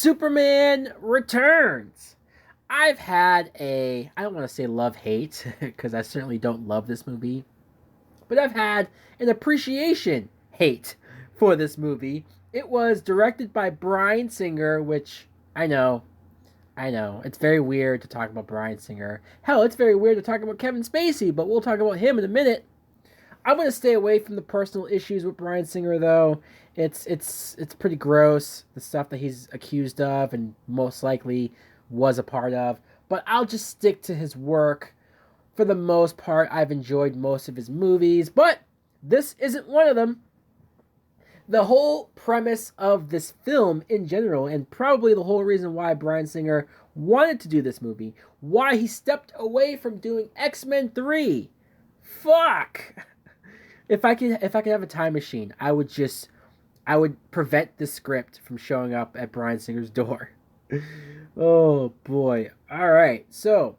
Superman Returns. I've had I don't want to say love hate, because I certainly don't love this movie, but I've had an appreciation hate for this movie. It was directed by Bryan Singer, which I know, it's very weird to talk about Bryan Singer. Hell, it's very weird to talk about Kevin Spacey, but we'll talk about him in a minute. I'm gonna stay away from the personal issues with Bryan Singer, though. It's pretty gross, the stuff that he's accused of and most likely was a part of. But I'll just stick to his work. For the most part, I've enjoyed most of his movies, but this isn't one of them. The whole premise of this film in general, and probably the whole reason why Bryan Singer wanted to do this movie, why he stepped away from doing X-Men 3. Fuck. If I could have a time machine, I would prevent the script from showing up at Bryan Singer's door. Oh boy. All right. So,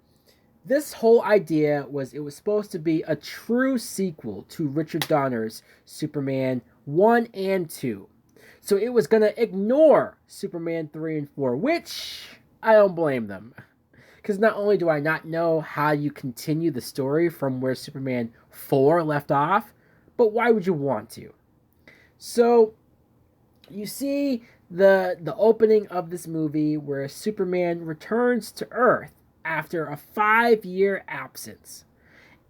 this whole idea was it was supposed to be a true sequel to Richard Donner's Superman 1 and 2. So it was going to ignore Superman 3 and 4, which I don't blame them. Because not only do I not know how you continue the story from where Superman 4 left off, but why would you want to? So you see the opening of this movie where Superman returns to Earth after a 5-year absence.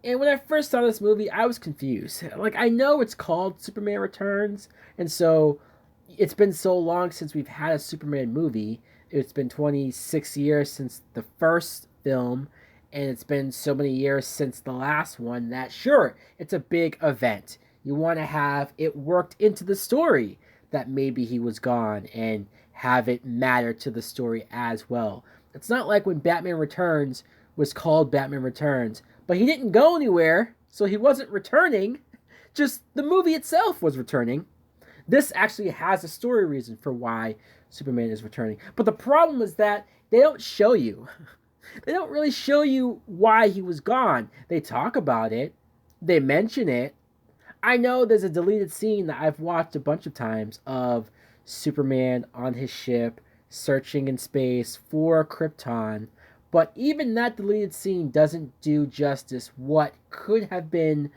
And when I first saw this movie, I was confused. Like, I know it's called Superman Returns, and so it's been so long since we've had a Superman movie. It's been 26 years since the first film, and it's been so many years since the last one that, sure, it's a big event. You want to have it worked into the story that maybe he was gone and have it matter to the story as well. It's not like when Batman Returns was called Batman Returns, but he didn't go anywhere, so he wasn't returning. Just the movie itself was returning. This actually has a story reason for why Superman is returning. But the problem is that they don't show you. They don't really show you why he was gone. They talk about it. They mention it. I know there's a deleted scene that I've watched a bunch of times of Superman on his ship searching in space for Krypton. But even that deleted scene doesn't do justice what could have been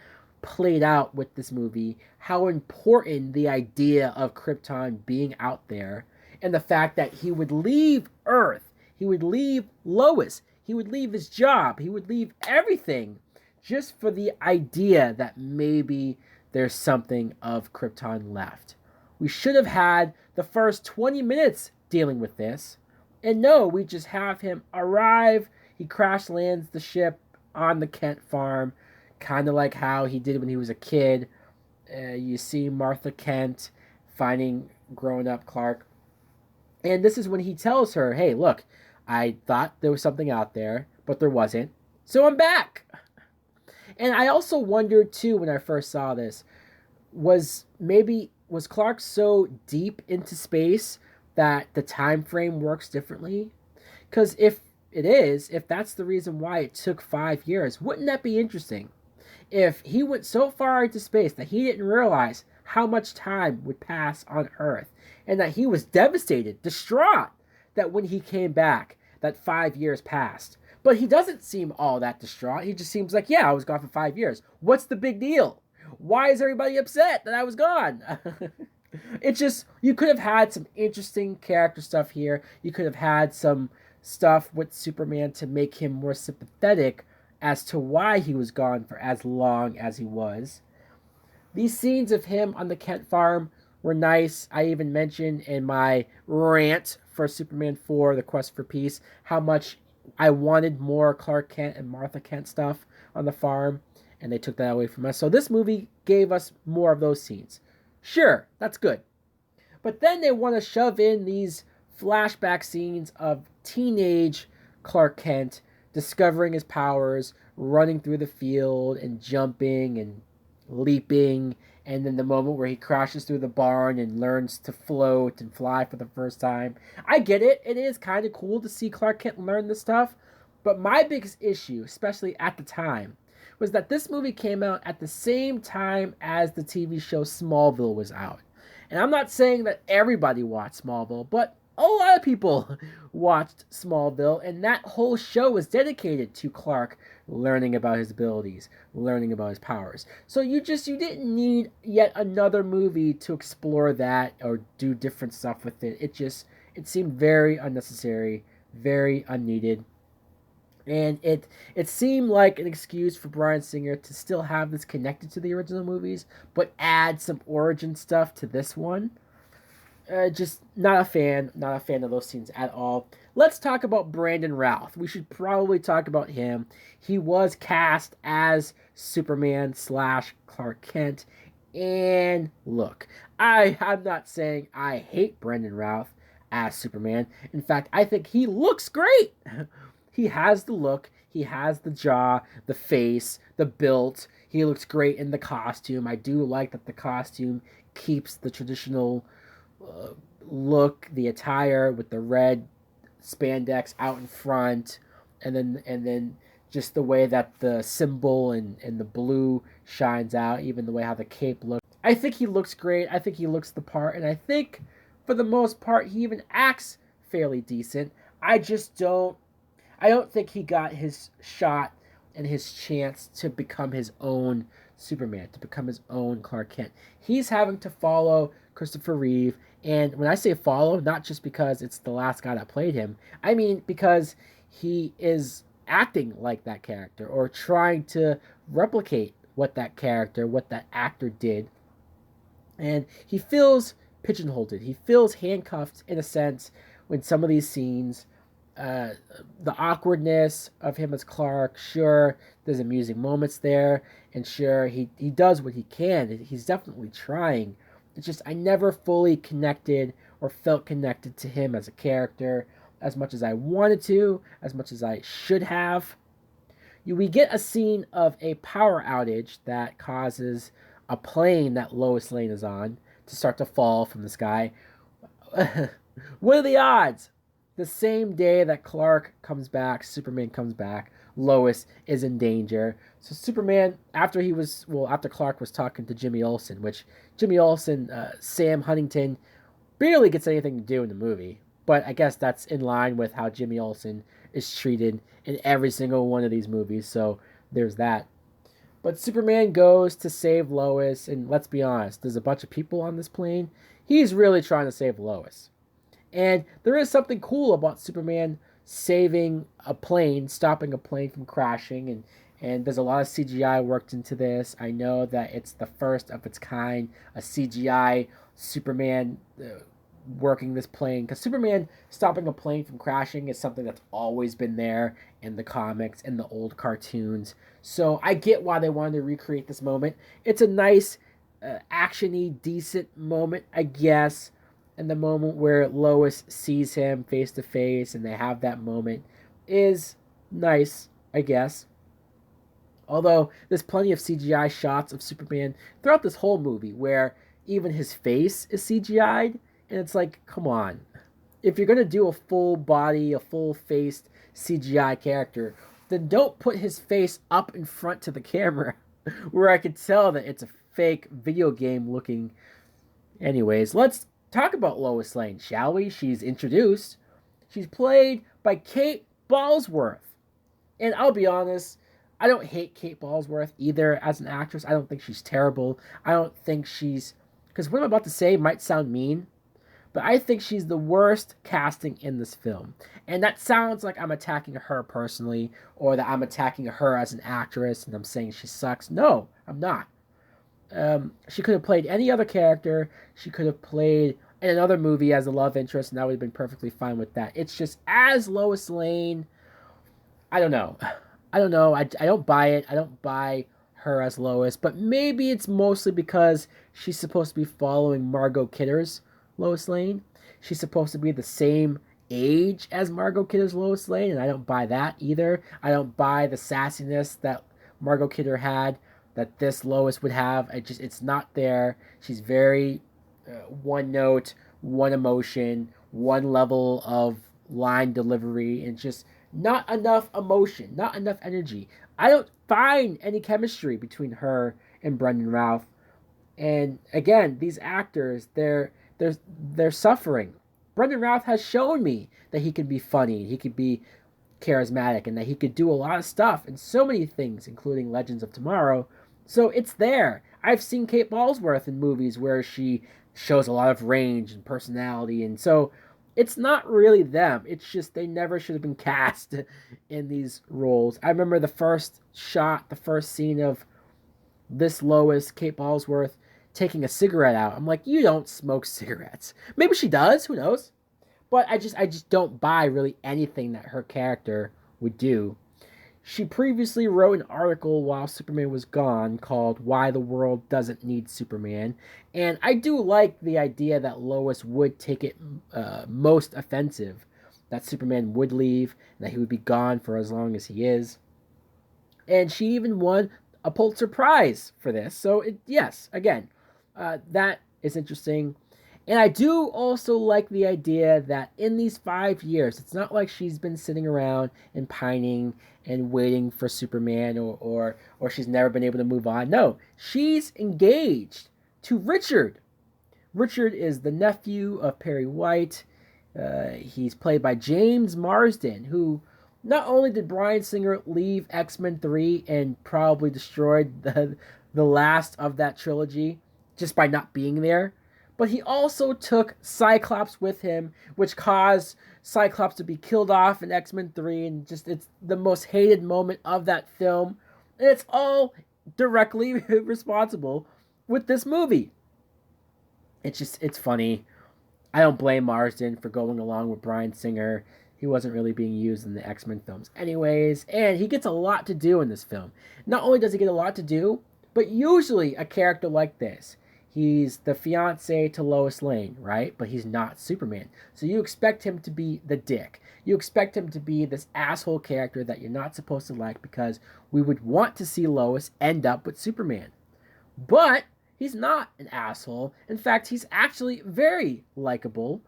played out with this movie, how important the idea of Krypton being out there, and the fact that he would leave Earth, he would leave Lois, he would leave his job, he would leave everything just for the idea that maybe there's something of Krypton left. We should have had the first 20 minutes dealing with this. And no, we just have him arrive. He crash lands the ship on the Kent farm, kind of like how he did when he was a kid. You see Martha Kent finding grown up Clark. And this is when he tells her, hey, look, I thought there was something out there, but there wasn't. So I'm back. And I also wondered, too, when I first saw this, was Clark so deep into space that the time frame works differently? Because if that's the reason why it took 5 years, wouldn't that be interesting? If he went so far into space that he didn't realize how much time would pass on Earth, and that he was devastated, distraught, that when he came back, that 5 years passed. But he doesn't seem all that distraught. He just seems like, yeah, I was gone for 5 years. What's the big deal? Why is everybody upset that I was gone? It's just, you could have had some interesting character stuff here. You could have had some stuff with Superman to make him more sympathetic as to why he was gone for as long as he was. These scenes of him on the Kent farm were nice. I even mentioned in my rant for Superman 4, The Quest for Peace, how much I wanted more Clark Kent and Martha Kent stuff on the farm, and they took that away from us. So this movie gave us more of those scenes. Sure, that's good. But then they want to shove in these flashback scenes of teenage Clark Kent discovering his powers, running through the field and jumping and leaping, and then the moment where he crashes through the barn and learns to float and fly for the first time. I get it. It is kind of cool to see Clark Kent learn this stuff. But my biggest issue, especially at the time, was that this movie came out at the same time as the TV show Smallville was out. And I'm not saying that everybody watched Smallville, but a lot of people watched Smallville, and that whole show was dedicated to Clark learning about his abilities, learning about his powers. So you didn't need yet another movie to explore that or do different stuff with it. It seemed very unnecessary, very unneeded. And it seemed like an excuse for Bryan Singer to still have this connected to the original movies, but add some origin stuff to this one. Just not a fan of those scenes at all. Let's talk about Brandon Routh. We should probably talk about him. He was cast as Superman slash Clark Kent. And look, I'm not saying I hate Brandon Routh as Superman. In fact, I think he looks great. He has the look, he has the jaw, the face, the build. He looks great in the costume. I do like that the costume keeps the traditional uh, look, the attire with the red spandex out in front, and then just the way that the symbol and the blue shines out, even the way how the cape looks. I think he looks great. I think he looks the part, and I think for the most part he even acts fairly decent. I don't think he got his shot and his chance to become his own Superman, to become his own Clark Kent. He's having to follow Christopher Reeve, and when I say follow, not just because it's the last guy that played him, I mean because he is acting like that character or trying to replicate what that actor did. And he feels pigeonholed. He feels handcuffed in a sense when some of these scenes, uh, the awkwardness of him as Clark. Sure, there's amusing moments there, and sure, he does what he can. He's definitely trying. It's just I never fully connected or felt connected to him as a character as much as I wanted to, as much as I should have. We get a scene of a power outage that causes a plane that Lois Lane is on to start to fall from the sky. What are the odds? The same day that Clark comes back, Superman comes back, Lois is in danger. So Superman, after Clark was talking to Jimmy Olsen, which Jimmy Olsen, Sam Huntington, barely gets anything to do in the movie. But I guess that's in line with how Jimmy Olsen is treated in every single one of these movies. So there's that. But Superman goes to save Lois, and let's be honest, there's a bunch of people on this plane. He's really trying to save Lois. And there is something cool about Superman saving a plane, stopping a plane from crashing, and there's a lot of CGI worked into this. I know that it's the first of its kind, a CGI Superman working this plane, because Superman stopping a plane from crashing is something that's always been there in the comics and the old cartoons. So I get why they wanted to recreate this moment. It's a nice, actiony, decent moment, I guess. And the moment where Lois sees him face to face and they have that moment is nice, I guess. Although there's plenty of CGI shots of Superman throughout this whole movie where even his face is CGI'd, and it's like, come on. If you're gonna do a full body, a full faced CGI character, then don't put his face up in front to the camera where I could tell that it's a fake video game looking. Anyways, let's talk about Lois Lane, shall we? She's introduced. She's played by Kate Bosworth. And I'll be honest, I don't hate Kate Bosworth either as an actress. I don't think she's terrible. I don't think she's. Because what I'm about to say might sound mean, but I think she's the worst casting in this film. And that sounds like I'm attacking her personally, or that I'm attacking her as an actress and I'm saying she sucks. No, I'm not. She could have played any other character. She could have played in another movie as a love interest, and I would have been perfectly fine with that. It's just as Lois Lane, I don't know. I don't know. I don't buy it. I don't buy her as Lois, but maybe it's mostly because she's supposed to be following Margot Kidder's Lois Lane. She's supposed to be the same age as Margot Kidder's Lois Lane, and I don't buy that either. I don't buy the sassiness that Margot Kidder had that this Lois would have. It's not there. She's very one note, one emotion, one level of line delivery, and just not enough emotion, not enough energy. I don't find any chemistry between her and Brendan Routh. And again, these actors, they're suffering Brendan Routh has shown me that he can be funny, he could be charismatic, and that he could do a lot of stuff and so many things, including Legends of Tomorrow. So it's there. I've seen Kate Bosworth in movies where she shows a lot of range and personality, and so it's not really them. It's just they never should have been cast in these roles. I remember the first shot, the first scene of this Lois, Kate Bosworth, taking a cigarette out. I'm like, you don't smoke cigarettes. Maybe she does, who knows? But I just don't buy really anything that her character would do. She previously wrote an article while Superman was gone called Why the World Doesn't Need Superman. And I do like the idea that Lois would take it most offensive, that Superman would leave, and that he would be gone for as long as he is. And she even won a Pulitzer Prize for this. So, yes, again, that is interesting. And I do also like the idea that in these 5 years, it's not like she's been sitting around and pining and waiting for Superman, or she's never been able to move on. No, she's engaged to Richard. Richard is the nephew of Perry White. He's played by James Marsden, who not only did Bryan Singer leave X-Men 3 and probably destroyed the last of that trilogy just by not being there, but he also took Cyclops with him, which caused Cyclops to be killed off in X-Men 3, and just it's the most hated moment of that film. And it's all directly responsible with this movie. It's funny. I don't blame Marsden for going along with Bryan Singer. He wasn't really being used in the X-Men films anyways, and he gets a lot to do in this film. Not only does he get a lot to do, but usually a character like this, he's the fiance to Lois Lane, right? But he's not Superman. So you expect him to be the dick. You expect him to be this asshole character that you're not supposed to like, because we would want to see Lois end up with Superman. But he's not an asshole. In fact, he's actually very likable.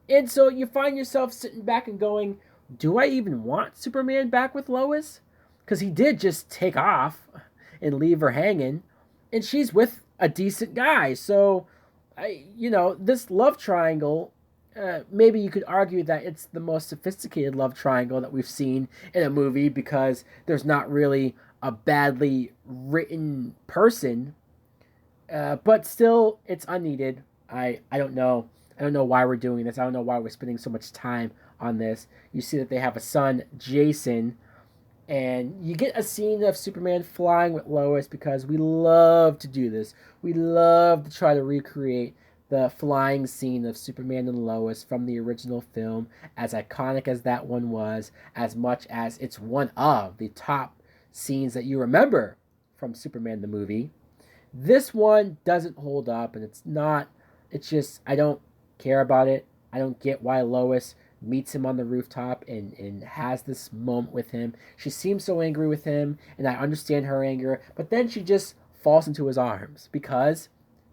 And so you find yourself sitting back and going, do I even want Superman back with Lois? Because he did just take off and leave her hanging. And she's with a decent guy. So, this love triangle, maybe you could argue that it's the most sophisticated love triangle that we've seen in a movie, because there's not really a badly written person. But still, it's unneeded. I don't know. I don't know why we're doing this. I don't know why we're spending so much time on this. You see that they have a son, Jason, and you get a scene of Superman flying with Lois, because we love to do this. We love to try to recreate the flying scene of Superman and Lois from the original film, as iconic as that one was, as much as it's one of the top scenes that you remember from Superman the movie. This one doesn't hold up, and it's just, I don't care about it. I don't get why Lois meets him on the rooftop and has this moment with him. She seems so angry with him, and I understand her anger, but then she just falls into his arms because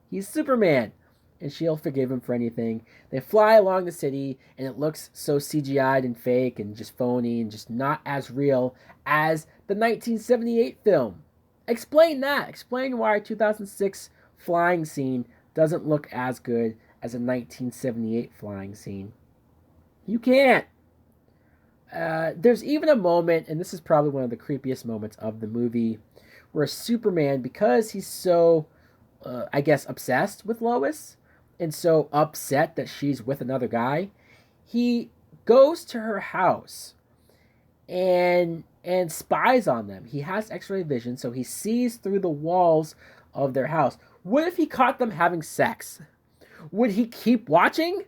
he's Superman, and she'll forgive him for anything. They fly along the city, and it looks so CGI'd and fake and just phony and just not as real as the 1978 film. Explain that. Explain why a 2006 flying scene doesn't look as good as a 1978 flying scene. You can't. There's even a moment, and this is probably one of the creepiest moments of the movie, where Superman, because he's so, obsessed with Lois, and so upset that she's with another guy, he goes to her house and spies on them. He has X-ray vision, so he sees through the walls of their house. What if he caught them having sex? Would he keep watching?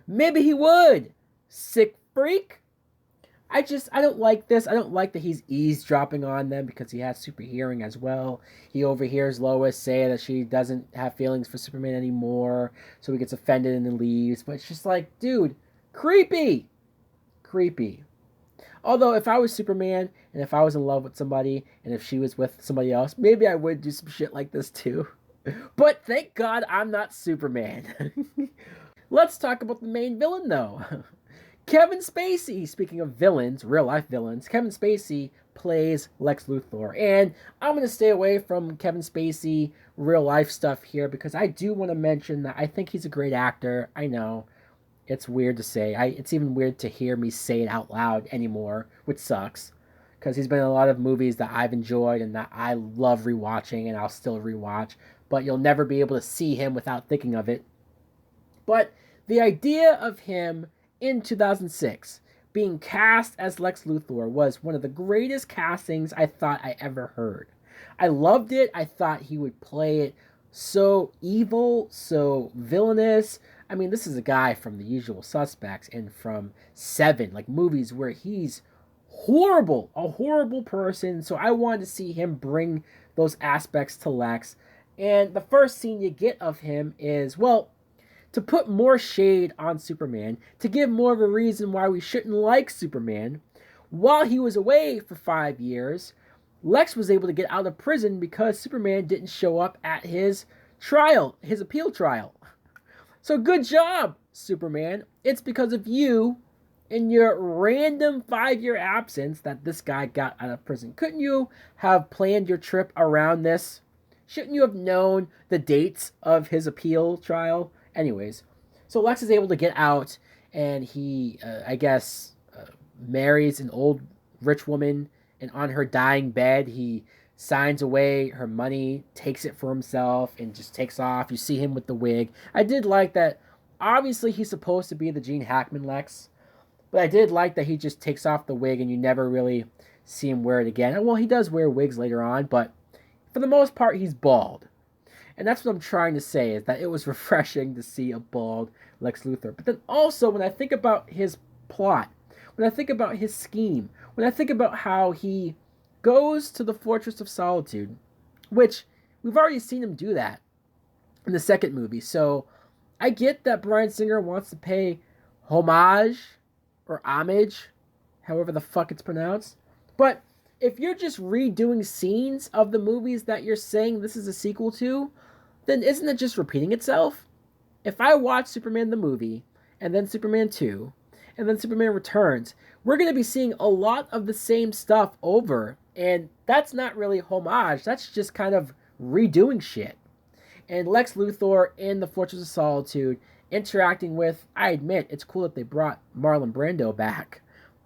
Maybe he would. Sick freak. I don't like this. I don't like that he's eavesdropping on them, because he has super hearing as well. He overhears Lois say that she doesn't have feelings for Superman anymore, so he gets offended and then leaves. But it's just like, dude, creepy. Creepy. Although, if I was Superman, and if I was in love with somebody, and if she was with somebody else, maybe I would do some shit like this too. But thank God I'm not Superman. Let's talk about the main villain, though. Kevin Spacey. Speaking of villains, real-life villains, Kevin Spacey plays Lex Luthor. And I'm going to stay away from Kevin Spacey real-life stuff here, because I do want to mention that I think he's a great actor. I know. It's weird to say. It's even weird to hear me say it out loud anymore, which sucks. Because he's been in a lot of movies that I've enjoyed and that I love rewatching and I'll still rewatch. But you'll never be able to see him without thinking of it. But the idea of him in 2006 being cast as Lex Luthor was one of the greatest castings I thought I ever heard. I loved it. I thought he would play it so evil, so villainous. I mean, this is a guy from The Usual Suspects and from Seven, like movies where he's horrible, a horrible person. So I wanted to see him bring those aspects to Lex. And the first scene you get of him is, well, to put more shade on Superman, to give more of a reason why we shouldn't like Superman. While he was away for 5 years, Lex was able to get out of prison because Superman didn't show up at his trial, his appeal trial. So good job, Superman. It's because of you and your random 5-year absence that this guy got out of prison. Couldn't you have planned your trip around this? Shouldn't you have known the dates of his appeal trial? Anyways, so Lex is able to get out, and he, I guess, marries an old rich woman, and on her dying bed, he signs away her money, takes it for himself, and just takes off. You see him with the wig. I did like that. Obviously, he's supposed to be the Gene Hackman Lex, but I did like that he just takes off the wig, and you never really see him wear it again. And, well, he does wear wigs later on, but for the most part, he's bald. And that's what I'm trying to say, is that it was refreshing to see a bald Lex Luthor. But then also, when I think about his plot, when I think about his scheme, when I think about how he goes to the Fortress of Solitude, which we've already seen him do that in the second movie. So I get that Bryan Singer wants to pay homage or homage, however the fuck it's pronounced. But if you're just redoing scenes of the movies that you're saying this is a sequel to, then isn't it just repeating itself? If I watch Superman the movie, and then Superman 2, and then Superman Returns, we're going to be seeing a lot of the same stuff over, and that's not really homage, that's just kind of redoing shit. And Lex Luthor in the Fortress of Solitude interacting with, I admit, it's cool that they brought Marlon Brando back,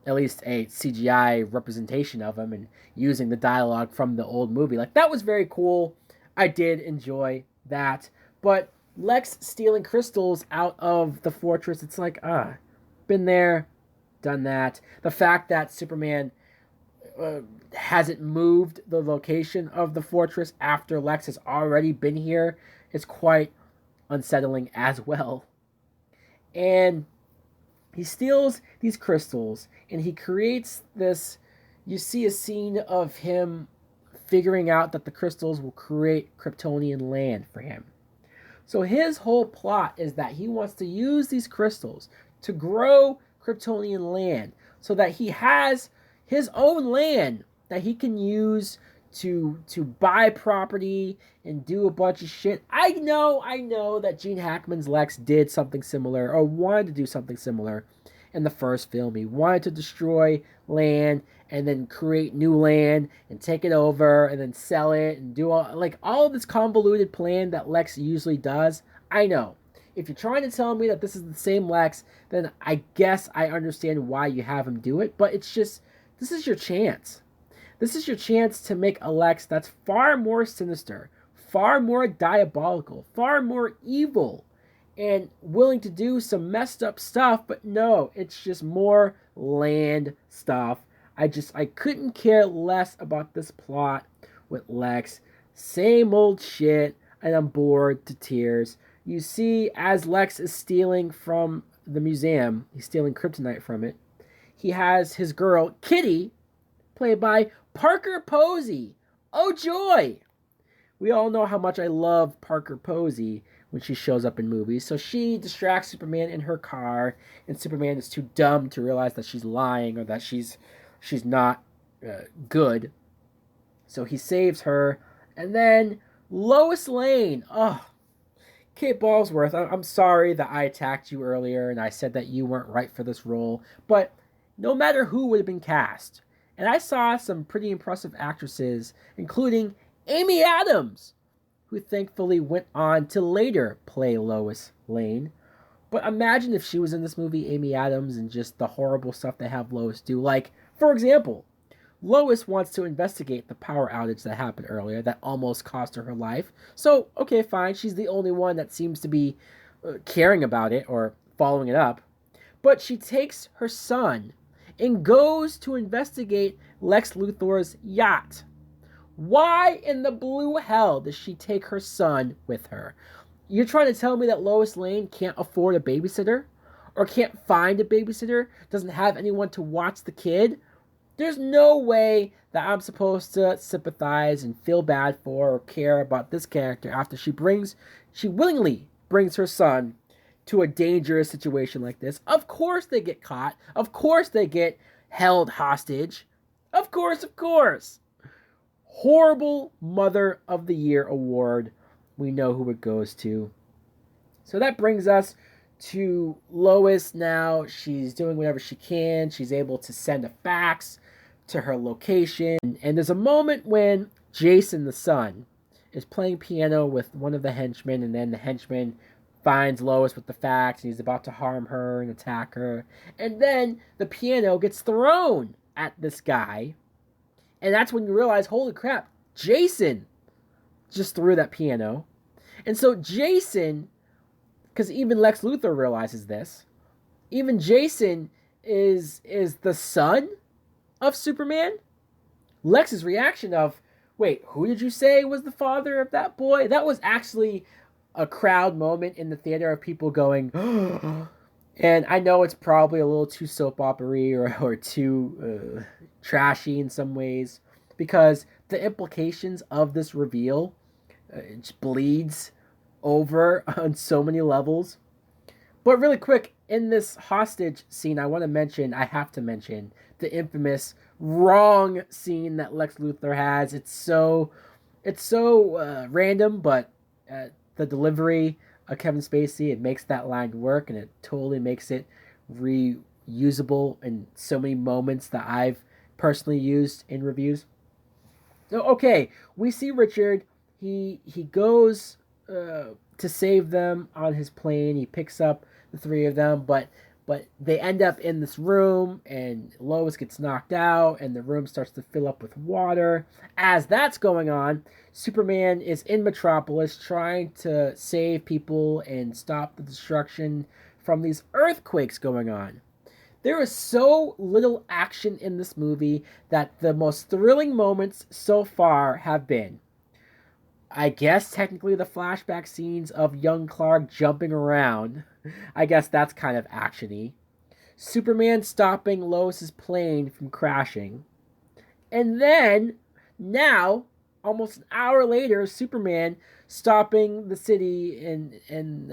at least a CGI representation of him, and using the dialogue from the old movie. Like, that was very cool. I did enjoy that. But Lex stealing crystals out of the fortress, it's like, been there, done that. The fact that Superman hasn't moved the location of the fortress after Lex has already been here is quite unsettling as well. And he steals these crystals and he creates this. You see a scene of him figuring out that the crystals will create Kryptonian land for him. So his whole plot is that he wants to use these crystals to grow Kryptonian land so that he has his own land that he can use to buy property and do a bunch of shit. I know that Gene Hackman's Lex did something similar or wanted to do something similar in the first film. He wanted to destroy land and then create new land and take it over and then sell it and do all of this convoluted plan that Lex usually does. I know. If you're trying to tell me that this is the same Lex, then I guess I understand why you have him do it, but it's just, this is your chance. This is your chance to make a Lex that's far more sinister, far more diabolical, far more evil, and willing to do some messed up stuff, but no, it's just more land stuff. I couldn't care less about this plot with Lex. Same old shit, and I'm bored to tears. You see, as Lex is stealing from the museum, he's stealing kryptonite from it, he has his girl, Kitty, played by Parker Posey. Oh joy! We all know how much I love Parker Posey when she shows up in movies. So she distracts Superman in her car, and Superman is too dumb to realize that she's lying or that she's not good. So he saves her, and then Lois Lane. Oh, Kate Ballsworth, I'm sorry that I attacked you earlier and I said that you weren't right for this role, but no matter who would have been cast, and I saw some pretty impressive actresses, including Amy Adams, who thankfully went on to later play Lois Lane. But imagine if she was in this movie, Amy Adams, and just the horrible stuff they have Lois do. Like, for example, Lois wants to investigate the power outage that happened earlier that almost cost her life. So, okay, fine. She's the only one that seems to be caring about it or following it up. But she takes her son and goes to investigate Lex Luthor's yacht. Why in the blue hell does she take her son with her? You're trying to tell me that Lois Lane can't afford a babysitter? Or can't find a babysitter? Doesn't have anyone to watch the kid? There's no way that I'm supposed to sympathize and feel bad for or care about this character after she willingly brings her son to a dangerous situation like this. Of course they get caught. Of course they get held hostage. Of course, of course. Horrible Mother of the Year award. We know who it goes to. So that brings us to Lois now. She's doing whatever she can. She's able to send a fax to her location. And there's a moment when Jason, the son, is playing piano with one of the henchmen, and then the henchman finds Lois with the fax, and he's about to harm her and attack her. And then the piano gets thrown at this guy. And that's when you realize, holy crap, Jason just threw that piano. And so Jason, because even Lex Luthor realizes this, even Jason is the son of Superman. Lex's reaction of, wait, who did you say was the father of that boy? That was actually a crowd moment in the theater of people going, and I know it's probably a little too soap opera-y or too trashy in some ways, because the implications of this reveal it bleeds over on so many levels. But really quick, in this hostage scene, I have to mention the infamous wrong scene that Lex Luthor has. It's so random, but the delivery of Kevin Spacey, it makes that line work, and it totally makes it reusable in so many moments that I've personally used in reviews. So, okay, we see Richard. He goes to save them on his plane. He picks up the three of them, but they end up in this room, and Lois gets knocked out, and the room starts to fill up with water. As that's going on, Superman is in Metropolis trying to save people and stop the destruction from these earthquakes going on. There is so little action in this movie that the most thrilling moments so far have been, I guess, technically the flashback scenes of young Clark jumping around. I guess that's kind of action-y. Superman stopping Lois's plane from crashing. And then, now, almost an hour later, Superman stopping the city and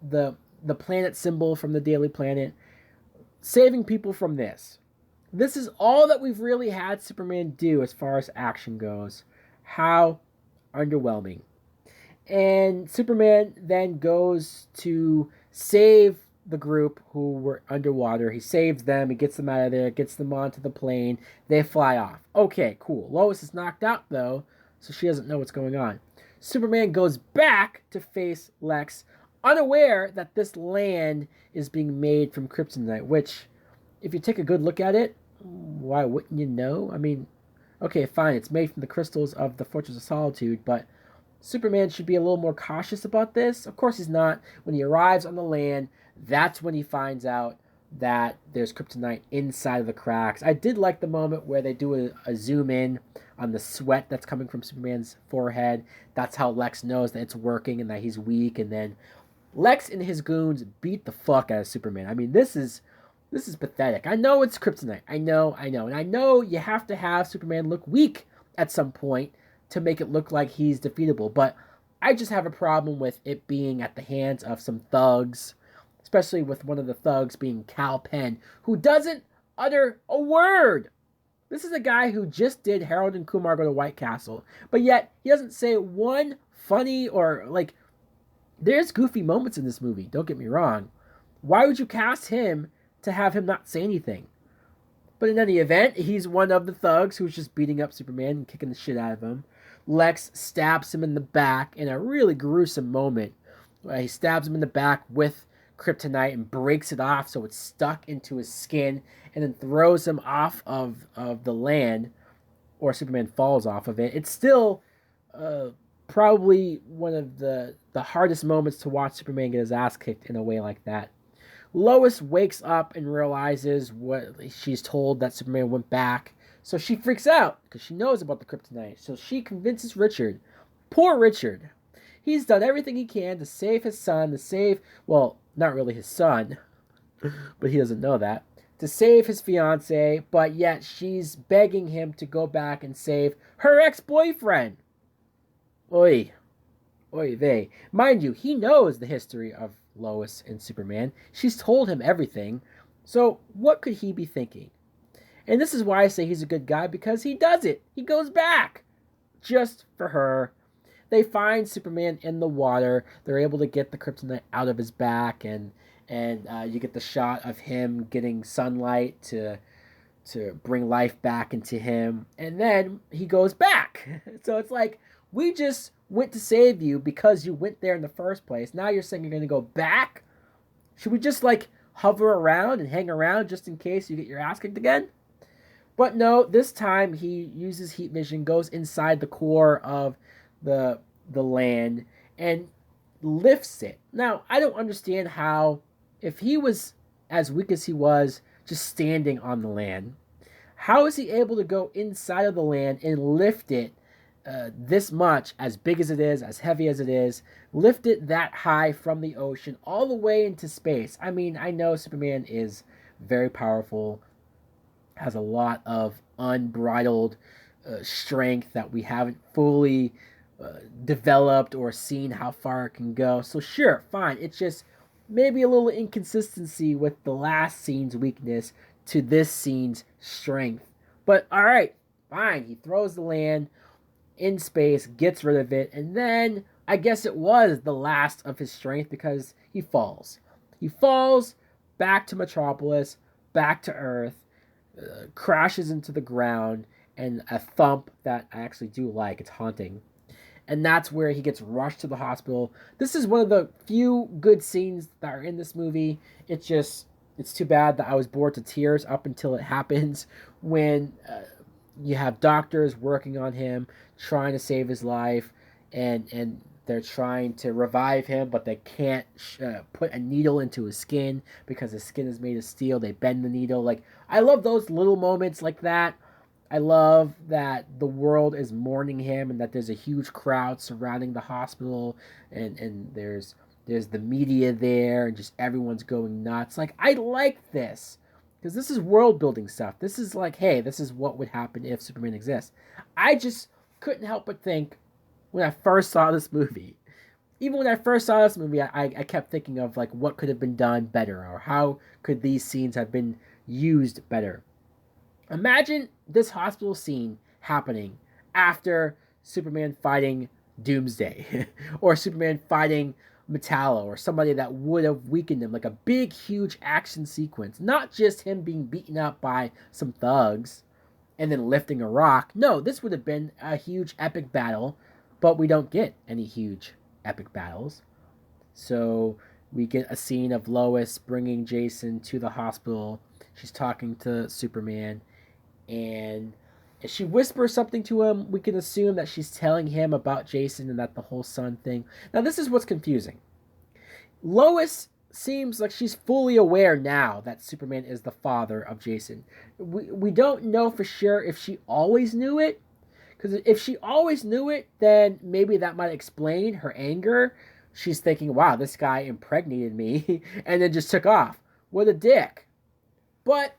the planet symbol from the Daily Planet, saving people from this. This is all that we've really had Superman do as far as action goes. How underwhelming. And Superman then goes to save the group who were underwater. He saves them, he gets them out of there, gets them onto the plane, they fly off. Okay, cool. Lois is knocked out though, so she doesn't know what's going on. Superman goes back to face Lex, unaware that this land is being made from kryptonite, which, if you take a good look at it, why wouldn't you know? I mean, okay, fine, it's made from the crystals of the Fortress of Solitude, but Superman should be a little more cautious about this. Of course he's not. When he arrives on the land, that's when he finds out that there's kryptonite inside of the cracks. I did like the moment where they do a zoom in on the sweat that's coming from Superman's forehead. That's how Lex knows that it's working and that he's weak. And then Lex and his goons beat the fuck out of Superman. I mean, this is pathetic. I know it's kryptonite. I know. And I know you have to have Superman look weak at some point to make it look like he's defeatable. But I just have a problem with it being at the hands of some thugs, especially with one of the thugs being Cal Penn, who doesn't utter a word. This is a guy who just did Harold and Kumar Go to White Castle, but yet he doesn't say one funny or, like, there's goofy moments in this movie, don't get me wrong. Why would you cast him to have him not say anything? But in any event, he's one of the thugs who's just beating up Superman and kicking the shit out of him. Lex stabs him in the back in a really gruesome moment. He stabs him in the back with kryptonite and breaks it off so it's stuck into his skin, and then throws him off of the land, or Superman falls off of it. It's still uh, probably one of the hardest moments to watch Superman get his ass kicked in a way like that. Lois wakes up and realizes what she's told, that Superman went back. So she freaks out because she knows about the kryptonite. So she convinces Richard. Poor Richard. He's done everything he can to save his son, to save, well, not really his son, but he doesn't know that, to save his fiance, but yet she's begging him to go back and save her ex-boyfriend. Oy, oy vey. Mind you, he knows the history of Lois and Superman. She's told him everything. So what could he be thinking? And this is why I say he's a good guy, because he does it. He goes back just for her. They find Superman in the water. They're able to get the kryptonite out of his back, and you get the shot of him getting sunlight to bring life back into him, and then he goes back. So it's like, we just went to save you because you went there in the first place. Now you're saying you're going to go back? Should we just like hover around and hang around just in case you get your ass kicked again? But no, this time he uses heat vision, goes inside the core of the land, and lifts it. Now, I don't understand how, if he was as weak as he was just standing on the land, how is he able to go inside of the land and lift it this much, as big as it is, as heavy as it is, lift it that high from the ocean all the way into space? I mean, I know Superman is very powerful, has a lot of unbridled strength that we haven't fully developed or seen how far it can go. So sure, fine. It's just maybe a little inconsistency with the last scene's weakness to this scene's strength. But all right, fine. He throws the land in space, gets rid of it, and then I guess it was the last of his strength because he falls. He falls back to Metropolis, back to Earth, crashes into the ground, and a thump that I actually do like. It's haunting. And that's where he gets rushed to the hospital. This is one of the few good scenes that are in this movie. It's too bad that I was bored to tears up until it happens, when you have doctors working on him, trying to save his life, and they're trying to revive him, but they can't put a needle into his skin because his skin is made of steel. They bend the needle. Like, I love those little moments like that. I love that the world is mourning him, and that there's a huge crowd surrounding the hospital, and there's the media there, and just everyone's going nuts. Like, I like this, because this is world building stuff. This is like, hey, this is what would happen if Superman exists. I just couldn't help but think, when I first saw this movie, even when I first saw this movie, I kept thinking of like what could have been done better, or how could these scenes have been used better. Imagine this hospital scene happening after Superman fighting Doomsday, or Superman fighting Metallo, or somebody that would have weakened him, like a big, huge action sequence. Not just him being beaten up by some thugs and then lifting a rock. No, this would have been a huge epic battle, but we don't get any huge epic battles. So we get a scene of Lois bringing Jason to the hospital. She's talking to Superman, and if she whispers something to him, we can assume that she's telling him about Jason and that the whole son thing. Now, this is what's confusing. Lois seems like she's fully aware now that Superman is the father of Jason. We don't know for sure if she always knew it, because if she always knew it, then maybe that might explain her anger. She's thinking, wow, this guy impregnated me, and then just took off. What a dick. But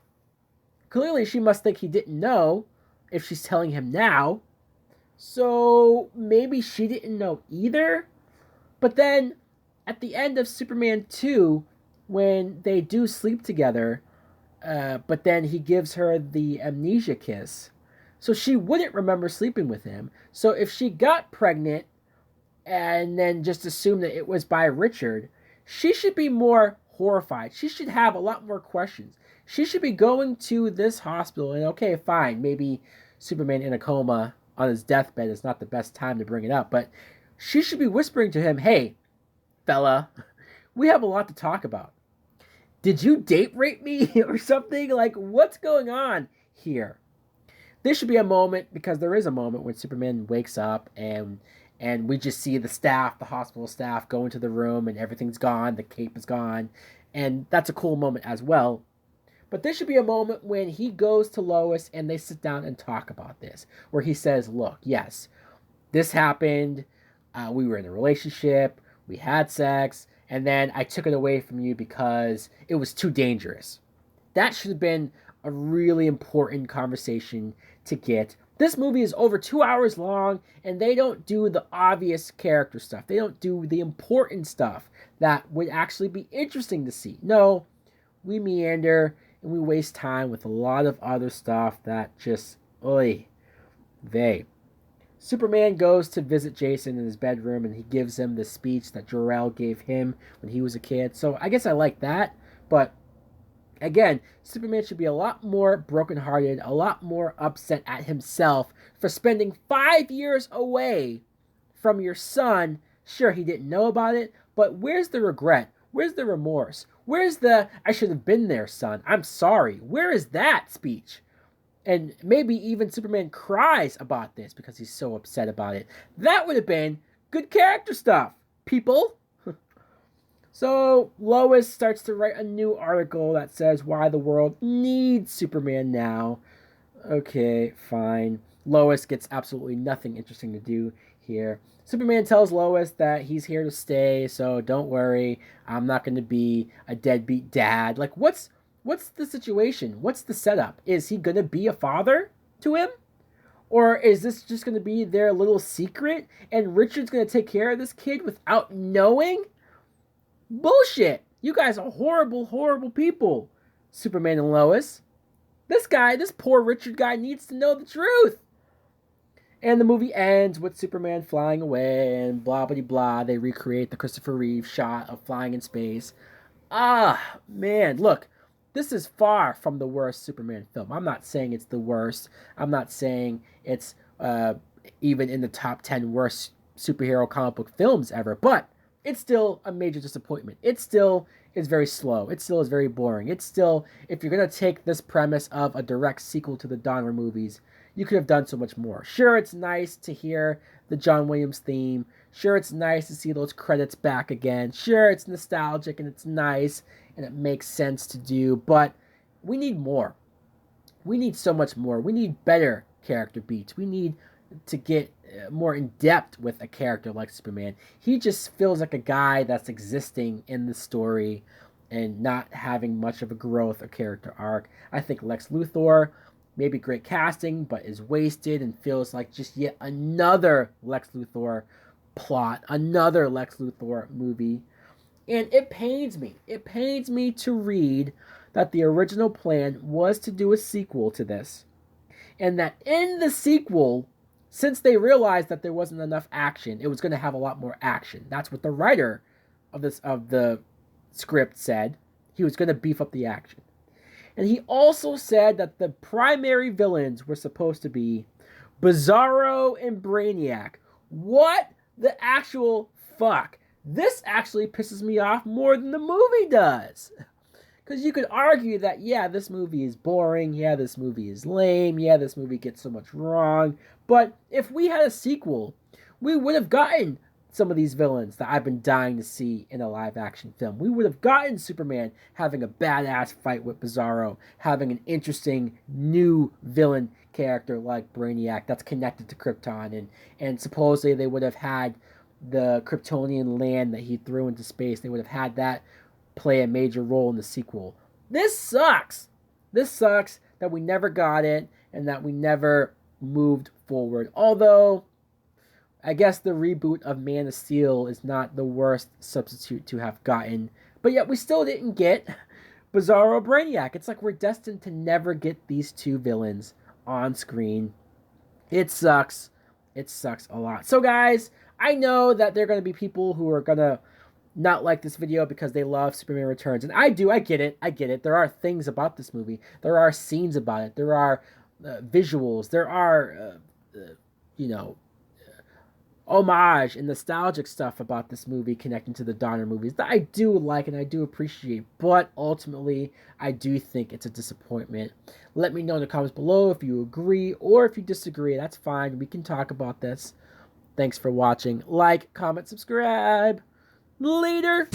clearly she must think he didn't know if she's telling him now. So maybe she didn't know either. But then at the end of Superman 2, when they do sleep together, but then he gives her the amnesia kiss. So she wouldn't remember sleeping with him. So if she got pregnant and then just assumed that it was by Richard, she should be more horrified. She should have a lot more questions. She should be going to this hospital, and okay, fine, maybe Superman in a coma on his deathbed is not the best time to bring it up, but she should be whispering to him, hey, fella, We have a lot to talk about. Did you date rape me or something? Like, what's going on here? There should be a moment, because there is a moment when Superman wakes up and we just see the staff, the hospital staff, go into the room and everything's gone, the cape is gone, and that's a cool moment as well. But there should be a moment when he goes to Lois and they sit down and talk about this, where he says, "Look, yes, this happened. We were in a relationship. We had sex, and then I took it away from you because it was too dangerous." That should have been a really important conversation to get. This movie is over 2 hours long, and they don't do the obvious character stuff. They don't do the important stuff that would actually be interesting to see. No, we meander and we waste time with a lot of other stuff that just, oy vey. Superman goes to visit Jason in his bedroom and he gives him the speech that Jor-El gave him when he was a kid. So I guess I like that, but again, Superman should be a lot more brokenhearted, a lot more upset at himself for spending 5 years away from your son. Sure, he didn't know about it, but where's the regret? Where's the remorse? Where's the "I should have been there, son. I'm sorry"? Where is that speech? And maybe even Superman cries about this because he's so upset about it. That would have been good character stuff, people. So Lois starts to write a new article that says why the world needs Superman now. Okay, fine. Lois gets absolutely nothing interesting to do here. Superman tells Lois that he's here to stay, so don't worry. I'm not going to be a deadbeat dad. Like, what's the situation? What's the setup? Is he going to be a father to him? Or is this just going to be their little secret and Richard's going to take care of this kid without knowing? Bullshit. You guys are horrible, horrible people. Superman and Lois. This poor Richard guy needs to know the truth. And the movie ends with Superman flying away and blah, blah, blah. They recreate the Christopher Reeve shot of flying in space. Ah, man, look. This is far from the worst Superman film. I'm not saying it's the worst. I'm not saying it's even in the top 10 worst superhero comic book films ever. But it's still a major disappointment. It still is very slow. It still is very boring. It's still, if you're going to take this premise of a direct sequel to the Donner movies, you could have done so much more. Sure, it's nice to hear the John Williams theme. Sure, it's nice to see those credits back again. Sure, it's nostalgic and it's nice and it makes sense to do, but we need more. We need so much more. We need better character beats. We need to get more in depth with a character like Superman. He just feels like a guy that's existing in the story and not having much of a growth or character arc. I think Lex Luthor, maybe great casting, but is wasted and feels like just yet another Lex Luthor plot, another Lex Luthor movie. And it pains me. It pains me to read that the original plan was to do a sequel to this. And that in the sequel, since they realized that there wasn't enough action, it was going to have a lot more action. That's what the writer of the script said. He was going to beef up the action. And he also said that the primary villains were supposed to be Bizarro and Brainiac. What the actual fuck? This actually pisses me off more than the movie does. Because you could argue that, yeah, this movie is boring. Yeah, this movie is lame. Yeah, this movie gets so much wrong. But if we had a sequel, we would have gotten some of these villains that I've been dying to see in a live-action film. We would have gotten Superman having a badass fight with Bizarro, having an interesting new villain character like Brainiac that's connected to Krypton, and supposedly they would have had the Kryptonian land that he threw into space. They would have had that play a major role in the sequel. This sucks. This sucks that we never got it and that we never moved forward. Although, I guess the reboot of Man of Steel is not the worst substitute to have gotten. But yet we still didn't get Bizarro Brainiac. It's like we're destined to never get these two villains on screen. It sucks. It sucks a lot. So guys, I know that there are going to be people who are going to not like this video because they love Superman Returns. And I do. I get it. There are things about this movie. There are scenes about it. There are visuals. There are, homage and nostalgic stuff about this movie connecting to the Donner movies that I do like and I do appreciate, but ultimately I do think it's a disappointment. Let me know in the comments below if you agree or if you disagree. That's fine. We can talk about this. Thanks for watching. Like, comment, subscribe. Later.